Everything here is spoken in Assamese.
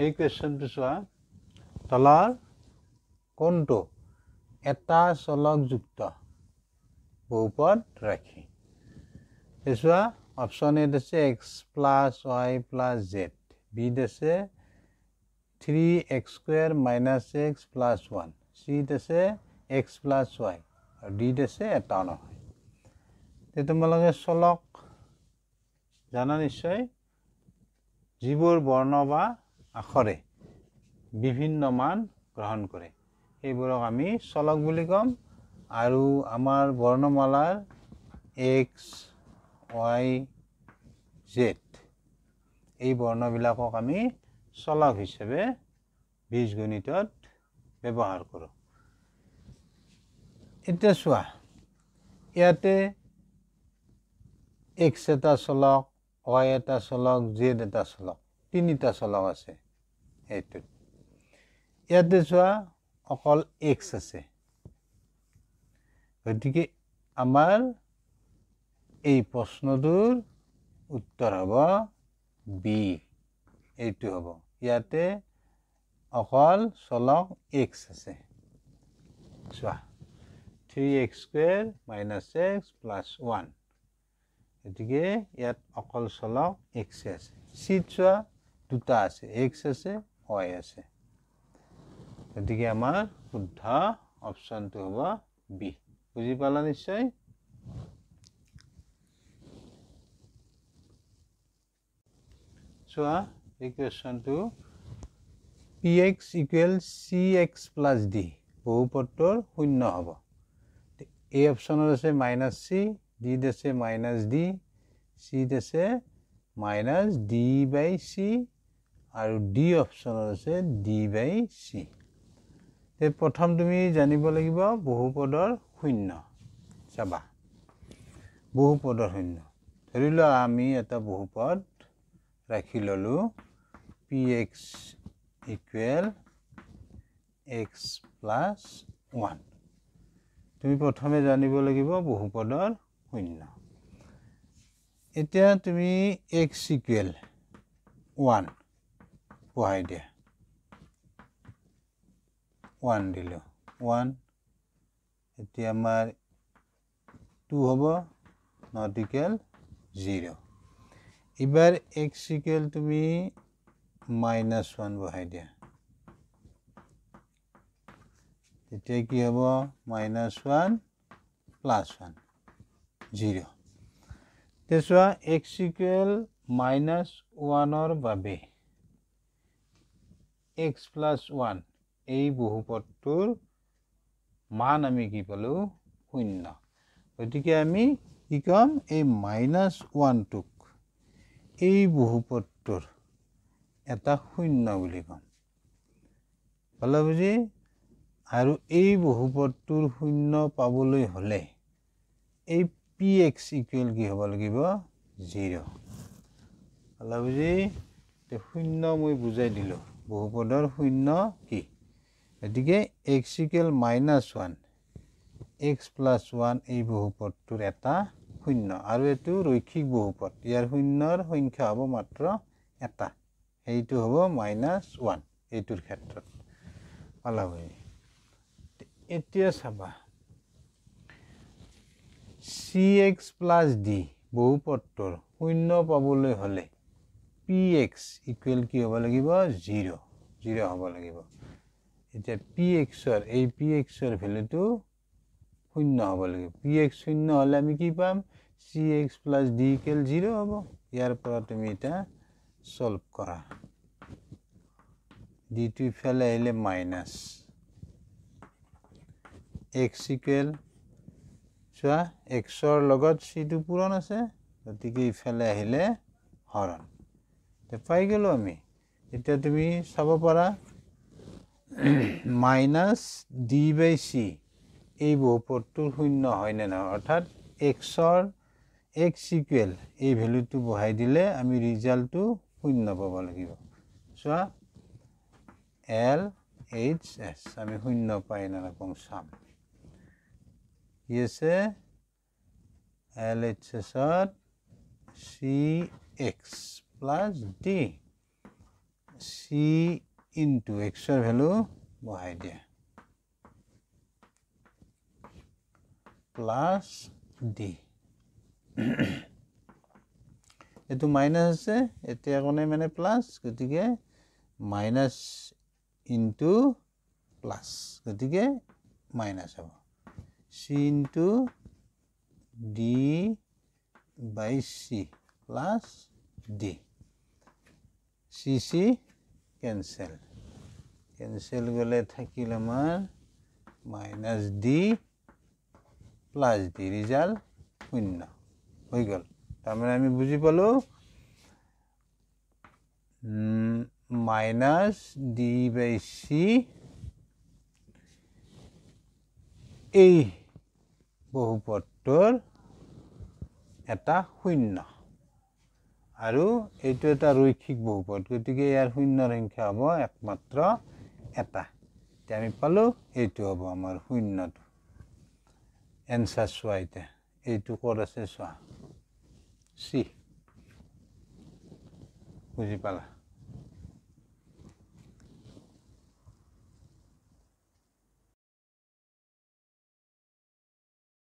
এই কোৱেশ্যনটো চোৱা তলৰ কোনটো এটা চলকযুক্ত বহুপদ ৰাশি চোৱা অপশ্যন এত আছে x + y + z বিত আছে 3x² - x + 1 চিত আছে x + y আৰু ডিত আছে এটা নহয় তে তোমালোকে চলক জানা নিশ্চয় যিবোৰ বৰ্ণ বা আখৰে বিভিন্ন মান গ্ৰহণ কৰে এইবোৰক আমি চলক বুলি কম আৰু আমাৰ বৰ্ণমালাৰ x y z এই বৰ্ণবিলাকক আমি চলক হিচাপে বীজগণিতত ব্যৱহাৰ কৰোঁ এতিয়া চোৱা ইয়াতে x এটা চলক y এটা চলক z এটা চলক তিনিটা চলক আছে এইটোত ইয়াতে চোৱা অকল x আছে গতিকে আমাৰ এই প্ৰশ্নটোৰ উত্তৰ হ'ব b এইটো হ'ব ইয়াতে অকল চলক x আছে চোৱা 3x² - x + 1 গতিকে ইয়াত অকল চলক x আছে চিত চোৱা দুটা আছে x আছে y আছে গতিকে আমাৰ শুদ্ধ অপশ্যনটো হ'ব b বুজি পালা নিশ্চয় চোৱা এই কোৱেশ্যনটো px = cx + d বহুপদটোৰ শূন্য হ'ব এই অপশ্যনত আছে -c ডিত আছে -d চিত আছে -d/c আৰু ডি অপশ্যনত আছে d/c তে প্ৰথম তুমি জানিব লাগিব বহুপদৰ শূন্য চাবা বহুপদৰ শূন্য ধৰি লোৱা আমি এটা বহুপদ ৰাখি ললো px = x + 1 তুমি প্ৰথমে জানিব লাগিব বহুপদৰ শূন্য এতিয়া তুমি x = 1 বহাই দিয়া 1 দিলো 1 এতিয়া আমাৰ 2 হ'ব not equal 0 এবাৰ x = তুমি -1 বহাই দিয়া এতিয়া কি হ'ব -1 + 1 0 তে চোৱা x = -1ৰ বাবে x + 1 এই বহুপদটোৰ মান আমি কি পালো শূন্য গতিকে আমি কি কম এই -1টোক এই বহুপদটোৰ এটা শূন্য বুলি কম ভালো বুজি আৰু এই বহুপদটোৰ শূন্য পাবলৈ হলে এই px = কি হ'ব লাগিব 0 ভালো বুজি তে শূন্য মই বুজাই দিলো বহুপদৰ শূন্য কি গতিকে x = -1 x + 1 এই বহুপদটোৰ এটা শূন্য আৰু এটো ৰৈখিক বহুপদ ইয়াৰ শূন্যৰ সংখ্যা হ'ব মাত্ৰ এটা এইটো হ'ব -1 এইটোৰ ক্ষেত্ৰত ভালো বুজি এতিয়া চাবা cx + d বহুপদটোৰ শূন্য পাবলৈ হলে px = কি হ'ব লাগিব 0 হ'ব লাগিব এতিয়া px ৰ ভ্যালুটো শূন্য হ'ব লাগিব px শূন্য হলে আমি কি পাম cx + d = 0 হ'ব ইয়াৰ পৰা তুমি এটা সলভ কৰা d টো ইফালে আহিলে মাইনাস x = চোৱা x ৰ লগত c টো পূৰণ আছে গতিকে ইফালে আহিলে হৰণ তে পাই গলো আমি এতিয়া তুমি চাব পাৰা -d/c এই বহুপদটোৰ শূন্য হয় না নহয় অৰ্থাৎ x = এই ভ্যালুটো বহাই দিলে আমি ৰিজাল্টটো শূন্য পাব লাগিব চোৱা LHS আমি শূন্য পাই না ৰকম চাম কি আছে LHS ত CX + D c into x ৰ ভ্যালু বহাই দিয়া প্লাস d এটো মাইনাস আছে এতিয়া কোনে মানে প্লাস গতিকে মাইনাস into প্লাস গতিকে মাইনাস হ'ব c into d by c plus d c cancel গলে থাকিল আমাৰ minus d plus d result 0 হৈ গল তাৰমানে আমি বুজি পালো minus d by c এই বহুপদটোৰ এটা শূন্য আৰু এইটো এটা ৰৈখিক বহুপদ গতিকে ইয়াৰ শূন্যৰ সংখ্যা হ'ব একমাত্ৰ এটা এতিয়া আমি পালো এইটো হ'ব আমাৰ শূন্যটো এনসাৰ চোৱা এতিয়া এইটো ক'ত আছে চোৱা c বুজি পালা